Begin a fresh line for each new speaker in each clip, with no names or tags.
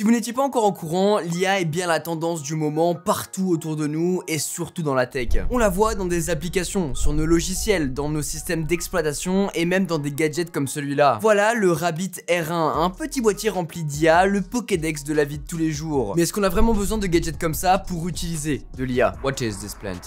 Si vous n'étiez pas encore au courant, l'IA est bien la tendance du moment partout autour de nous et surtout dans la tech. On la voit dans des applications, sur nos logiciels, dans nos systèmes d'exploitation et même dans des gadgets comme celui-là. Voilà le Rabbit R1, un petit boîtier rempli d'IA, le Pokédex de la vie de tous les jours. Mais est-ce qu'on a vraiment besoin de gadgets comme ça pour utiliser de l'IA? What is this plant?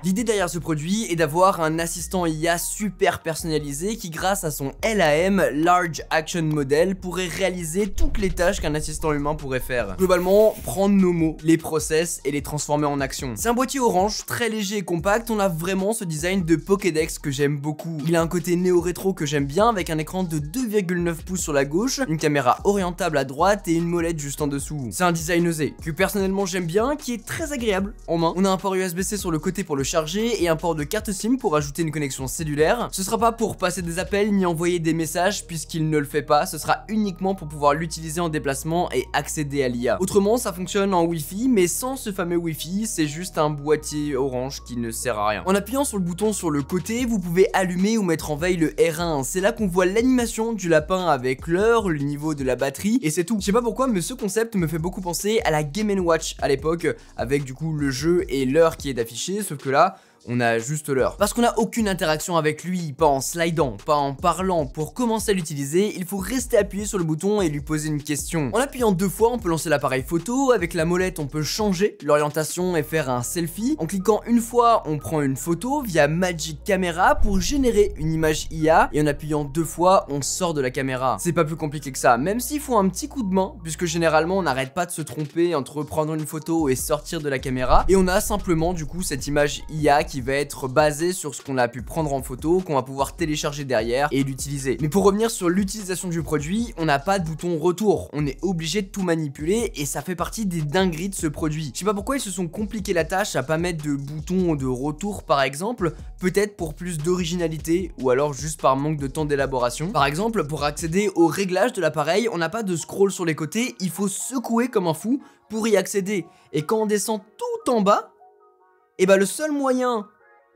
L'idée derrière ce produit est d'avoir un assistant IA super personnalisé qui, grâce à son LAM, Large Action Model, pourrait réaliser toutes les tâches qu'un assistant humain pourrait faire. Globalement, prendre nos mots, les process et les transformer en action. C'est un boîtier orange, très léger et compact, on a vraiment ce design de Pokédex que j'aime beaucoup. Il a un côté néo-rétro que j'aime bien avec un écran de 2,9 pouces sur la gauche, une caméra orientable à droite et une molette juste en dessous. C'est un design osé, que personnellement j'aime bien, qui est très agréable en main. On a un port USB-C sur le côté pour le charger et un port de carte SIM pour ajouter une connexion cellulaire. Ce sera pas pour passer des appels ni envoyer des messages puisqu'il ne le fait pas, ce sera uniquement pour pouvoir l'utiliser en déplacement et accéder à l'IA. Autrement, ça fonctionne en Wi-Fi, mais sans ce fameux Wi-Fi, c'est juste un boîtier orange qui ne sert à rien. En appuyant sur le bouton sur le côté, vous pouvez allumer ou mettre en veille le R1. C'est là qu'on voit l'animation du lapin avec l'heure, le niveau de la batterie et c'est tout. Je sais pas pourquoi, mais ce concept me fait beaucoup penser à la Game & Watch à l'époque, avec du coup le jeu et l'heure qui est affichée, sauf que là, on a juste l'heure. Parce qu'on n'a aucune interaction avec lui, pas en slidant, pas en parlant. Pour commencer à l'utiliser, il faut rester appuyé sur le bouton et lui poser une question. En appuyant 2 fois, on peut lancer l'appareil photo. Avec la molette, on peut changer l'orientation et faire un selfie. En cliquant une fois, on prend une photo via Magic Camera pour générer une image IA. Et en appuyant 2 fois, on sort de la caméra. C'est pas plus compliqué que ça, même s'il faut un petit coup de main, puisque généralement, on n'arrête pas de se tromper entre prendre une photo et sortir de la caméra. Et on a simplement du coup cette image IA qui va être basé sur ce qu'on a pu prendre en photo, qu'on va pouvoir télécharger derrière et l'utiliser. Mais pour revenir sur l'utilisation du produit, on n'a pas de bouton retour, on est obligé de tout manipuler et ça fait partie des dingueries de ce produit. Je sais pas pourquoi ils se sont compliqué la tâche à pas mettre de bouton de retour par exemple, peut-être pour plus d'originalité ou alors juste par manque de temps d'élaboration. Par exemple, pour accéder au réglage de l'appareil, on n'a pas de scroll sur les côtés, il faut secouer comme un fou pour y accéder. Et quand on descend tout en bas, et bah le seul moyen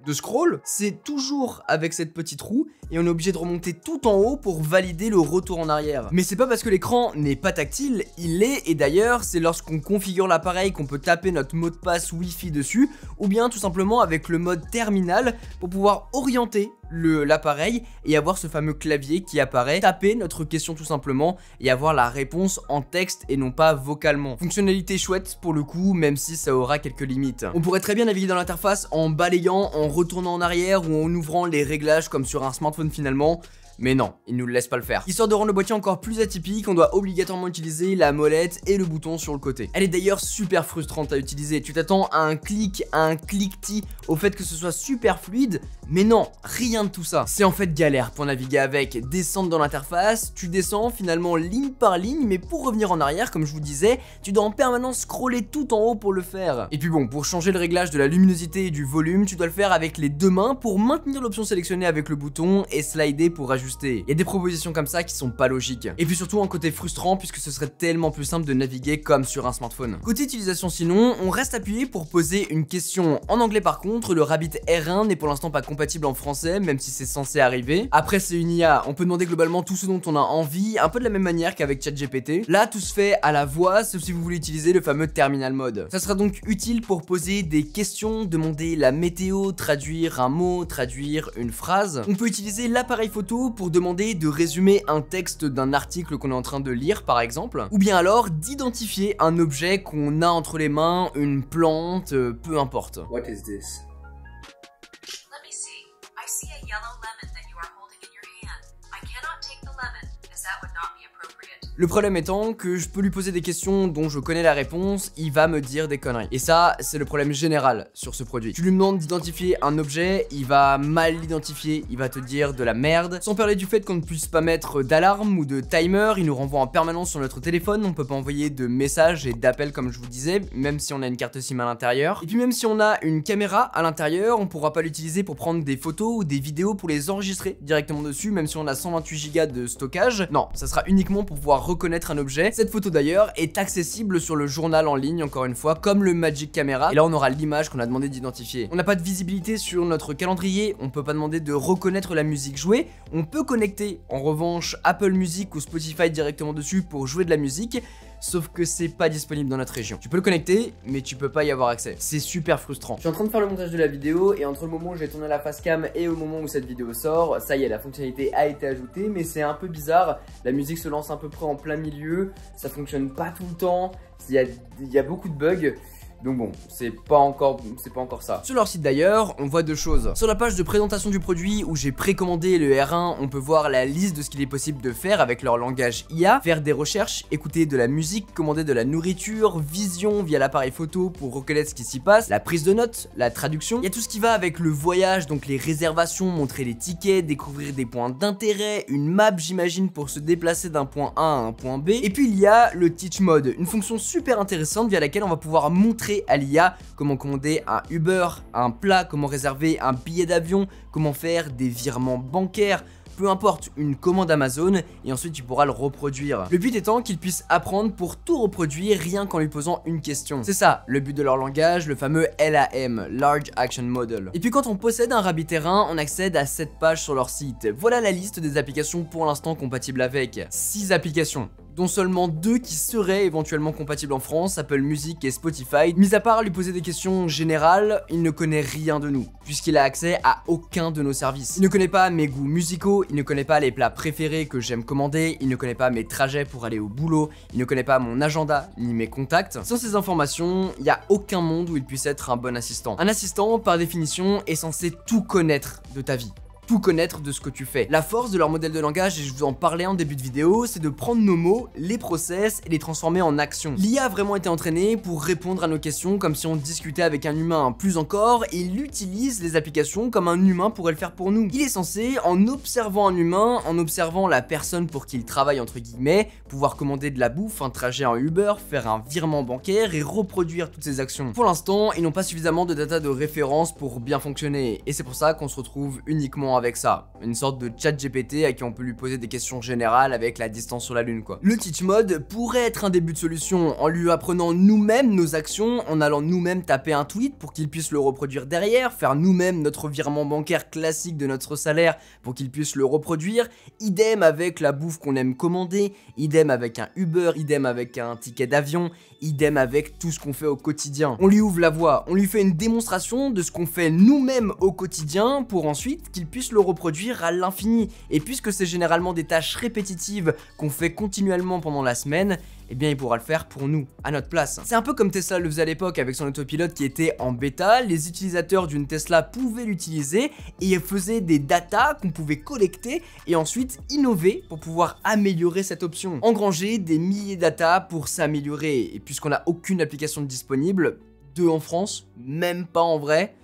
de scroll, c'est toujours avec cette petite roue et on est obligé de remonter tout en haut pour valider le retour en arrière. Mais c'est pas parce que l'écran n'est pas tactile, il l'est, et d'ailleurs c'est lorsqu'on configure l'appareil qu'on peut taper notre mot de passe Wi-Fi dessus, ou bien tout simplement avec le mode terminal pour pouvoir orienter l'appareil et avoir ce fameux clavier qui apparaît, taper notre question tout simplement et avoir la réponse en texte et non pas vocalement. Fonctionnalité chouette pour le coup, même si ça aura quelques limites. On pourrait très bien naviguer dans l'interface en balayant, en retournant en arrière ou en ouvrant les réglages comme sur un smartphone finalement. Mais non, il nous le laisse pas le faire. Histoire de rendre le boîtier encore plus atypique, on doit obligatoirement utiliser la molette et le bouton sur le côté. Elle est d'ailleurs super frustrante à utiliser. Tu t'attends à un cliquetis, au fait que ce soit super fluide, mais non, rien de tout ça. C'est en fait galère pour naviguer avec. Descendre dans l'interface, tu descends finalement ligne par ligne, mais pour revenir en arrière, comme je vous disais, tu dois en permanence scroller tout en haut pour le faire. Et puis bon, pour changer le réglage de la luminosité et du volume, tu dois le faire avec les 2 mains pour maintenir l'option sélectionnée avec le bouton et slider pour ajuster. Il y a des propositions comme ça qui sont pas logiques. Et puis surtout un côté frustrant puisque ce serait tellement plus simple de naviguer comme sur un smartphone. Côté utilisation sinon, on reste appuyé pour poser une question. En anglais par contre, le Rabbit R1 n'est pour l'instant pas compatible en français, même si c'est censé arriver. Après c'est une IA, on peut demander globalement tout ce dont on a envie, un peu de la même manière qu'avec ChatGPT. Là tout se fait à la voix, sauf si vous voulez utiliser le fameux terminal mode. Ça sera donc utile pour poser des questions, demander la météo, traduire un mot, traduire une phrase. On peut utiliser l'appareil photo pour demander de résumer un texte d'un article qu'on est en train de lire par exemple, ou bien alors d'identifier un objet qu'on a entre les mains, une plante, peu importe.
What is this?
Let me see. I see a yellow lemon that you are holding in your hand. I cannot take the lemon, as that would not be appropriate.
Le problème étant que je peux lui poser des questions dont je connais la réponse, il va me dire des conneries. Et ça, c'est le problème général sur ce produit. Tu lui demandes d'identifier un objet, il va mal l'identifier, il va te dire de la merde. Sans parler du fait qu'on ne puisse pas mettre d'alarme ou de timer, il nous renvoie en permanence sur notre téléphone, on peut pas envoyer de messages et d'appels comme je vous disais, même si on a une carte SIM à l'intérieur. Et puis même si on a une caméra à l'intérieur, on pourra pas l'utiliser pour prendre des photos ou des vidéos pour les enregistrer directement dessus, même si on a 128 Go de stockage. Non, ça sera uniquement pour pouvoir reconnaître un objet. Cette photo d'ailleurs est accessible sur le journal en ligne, encore une fois, comme le Magic Camera. Et là on aura l'image qu'on a demandé d'identifier. On n'a pas de visibilité sur notre calendrier, on peut pas demander de reconnaître la musique jouée. On peut connecter en revanche Apple Music ou Spotify directement dessus pour jouer de la musique. Sauf que c'est pas disponible dans notre région. Tu peux le connecter, mais tu peux pas y avoir accès. C'est super frustrant. Je suis en train de faire le montage de la vidéo et entre le moment où j'ai tourné la facecam et au moment où cette vidéo sort, ça y est, la fonctionnalité a été ajoutée, mais c'est un peu bizarre. La musique se lance à peu près en plein milieu, ça fonctionne pas tout le temps, il y a beaucoup de bugs. Donc bon, c'est pas encore ça. Sur leur site d'ailleurs, on voit deux choses. Sur la page de présentation du produit où j'ai précommandé le R1, on peut voir la liste de ce qu'il est possible de faire avec leur langage IA, faire des recherches, écouter de la musique, commander de la nourriture, vision via l'appareil photo pour reconnaître ce qui s'y passe, la prise de notes, la traduction. Il y a tout ce qui va avec le voyage, donc les réservations, montrer les tickets, découvrir des points d'intérêt, une map j'imagine pour se déplacer d'un point A à un point B. Et puis il y a le Teach Mode, une fonction super intéressante via laquelle on va pouvoir montrer à l'IA comment commander un Uber, un plat, comment réserver un billet d'avion, comment faire des virements bancaires, peu importe, une commande Amazon, et ensuite tu pourras le reproduire. Le but étant qu'il puisse apprendre pour tout reproduire rien qu'en lui posant une question. C'est ça, le but de leur langage, le fameux LAM, Large Action Model. Et puis quand on possède un Rabbit R1, on accède à cette page sur leur site. Voilà la liste des applications pour l'instant compatibles avec. 6 applications, dont seulement 2 qui seraient éventuellement compatibles en France, Apple Music et Spotify. Mis à part lui poser des questions générales, il ne connaît rien de nous, puisqu'il a accès à aucun de nos services. Il ne connaît pas mes goûts musicaux, il ne connaît pas les plats préférés que j'aime commander, il ne connaît pas mes trajets pour aller au boulot, il ne connaît pas mon agenda ni mes contacts. Sans ces informations, il n'y a aucun monde où il puisse être un bon assistant. Un assistant, par définition, est censé tout connaître de ta vie, tout connaître de ce que tu fais. La force de leur modèle de langage, et je vous en parlais en début de vidéo, c'est de prendre nos mots, les process et les transformer en action. L'IA a vraiment été entraînée pour répondre à nos questions comme si on discutait avec un humain. Plus encore, il utilise les applications comme un humain pourrait le faire pour nous. Il est censé, en observant un humain, en observant la personne pour qui il travaille entre guillemets, pouvoir commander de la bouffe, un trajet en Uber, faire un virement bancaire et reproduire toutes ces actions. Pour l'instant, ils n'ont pas suffisamment de data de référence pour bien fonctionner, et c'est pour ça qu'on se retrouve uniquement avec ça, une sorte de chat GPT à qui on peut lui poser des questions générales avec la distance sur la lune quoi. Le Teach Mode pourrait être un début de solution en lui apprenant nous-mêmes nos actions, en allant nous-mêmes taper un tweet pour qu'il puisse le reproduire derrière, faire nous-mêmes notre virement bancaire classique de notre salaire pour qu'il puisse le reproduire, idem avec la bouffe qu'on aime commander, idem avec un Uber, idem avec un ticket d'avion, idem avec tout ce qu'on fait au quotidien. On lui ouvre la voie, on lui fait une démonstration de ce qu'on fait nous-mêmes au quotidien pour ensuite qu'il puisse le reproduire à l'infini. Et puisque c'est généralement des tâches répétitives qu'on fait continuellement pendant la semaine, eh bien il pourra le faire pour nous, à notre place. C'est un peu comme Tesla le faisait à l'époque avec son autopilote qui était en bêta, les utilisateurs d'une Tesla pouvaient l'utiliser et faisaient des datas qu'on pouvait collecter et ensuite innover pour pouvoir améliorer cette option. Engranger des milliers de datas pour s'améliorer, et puisqu'on n'a aucune application disponible, 2 en France, même pas en vrai,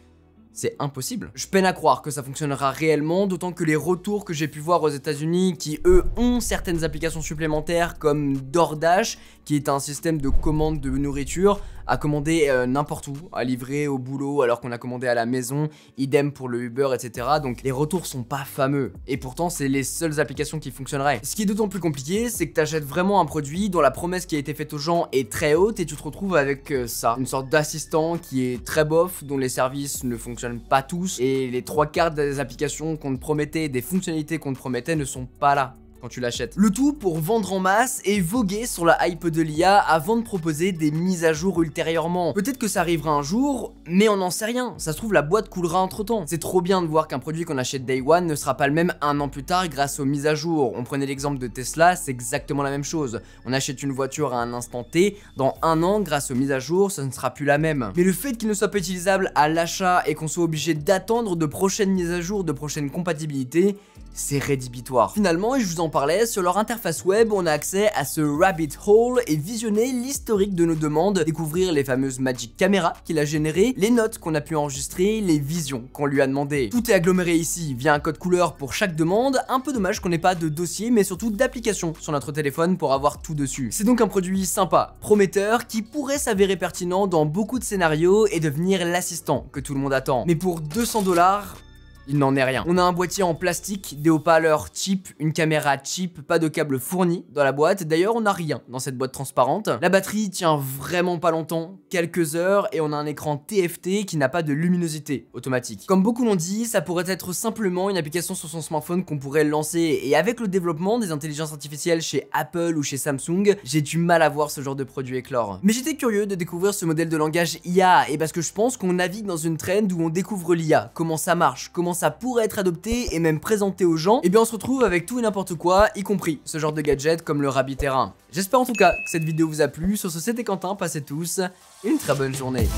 c'est impossible. Je peine à croire que ça fonctionnera réellement, d'autant que les retours que j'ai pu voir aux États-Unis, qui eux ont certaines applications supplémentaires comme DoorDash, qui est un système de commande de nourriture, à commander n'importe où, à livrer au boulot alors qu'on a commandé à la maison, idem pour le Uber, etc. Donc les retours sont pas fameux, et pourtant c'est les seules applications qui fonctionneraient. Ce qui est d'autant plus compliqué, c'est que t'achètes vraiment un produit dont la promesse qui a été faite aux gens est très haute, et tu te retrouves avec ça, une sorte d'assistant qui est très bof, dont les services ne fonctionnent pas tous, et les 3/4 des applications qu'on te promettait, des fonctionnalités qu'on te promettait ne sont pas là quand tu l'achètes. Le tout pour vendre en masse et voguer sur la hype de l'IA avant de proposer des mises à jour ultérieurement. Peut-être que ça arrivera un jour, mais on n'en sait rien. Ça se trouve, la boîte coulera entre temps. C'est trop bien de voir qu'un produit qu'on achète Day One ne sera pas le même un an plus tard grâce aux mises à jour. On prenait l'exemple de Tesla, c'est exactement la même chose. On achète une voiture à un instant T, dans un an, grâce aux mises à jour, ça ne sera plus la même. Mais le fait qu'il ne soit pas utilisable à l'achat et qu'on soit obligé d'attendre de prochaines mises à jour, de prochaines compatibilités, c'est rédhibitoire. Finalement, et je vous en parlais, sur leur interface web, on a accès à ce rabbit hole et visionner l'historique de nos demandes, découvrir les fameuses Magic Camera qu'il a générées, les notes qu'on a pu enregistrer, les visions qu'on lui a demandé. Tout est aggloméré ici via un code couleur pour chaque demande. Un peu dommage qu'on n'ait pas de dossier, mais surtout d'application sur notre téléphone pour avoir tout dessus. C'est donc un produit sympa, prometteur, qui pourrait s'avérer pertinent dans beaucoup de scénarios et devenir l'assistant que tout le monde attend. Mais pour 200 $, Il n'en est rien. On a un boîtier en plastique, des haut-parleurs cheap, une caméra cheap, pas de câble fourni dans la boîte. D'ailleurs, on n'a rien dans cette boîte transparente. La batterie tient vraiment pas longtemps, quelques heures, et on a un écran TFT qui n'a pas de luminosité automatique. Comme beaucoup l'ont dit, ça pourrait être simplement une application sur son smartphone qu'on pourrait lancer, et avec le développement des intelligences artificielles chez Apple ou chez Samsung, j'ai du mal à voir ce genre de produit éclore. Mais j'étais curieux de découvrir ce modèle de langage IA, et parce que je pense qu'on navigue dans une trend où on découvre l'IA, comment ça marche, comment ça pourrait être adopté et même présenté aux gens, et bien on se retrouve avec tout et n'importe quoi, y compris ce genre de gadget comme le Rabbit Terrain. J'espère en tout cas que cette vidéo vous a plu. Sur ce, c'était Quentin, passez tous une très bonne journée.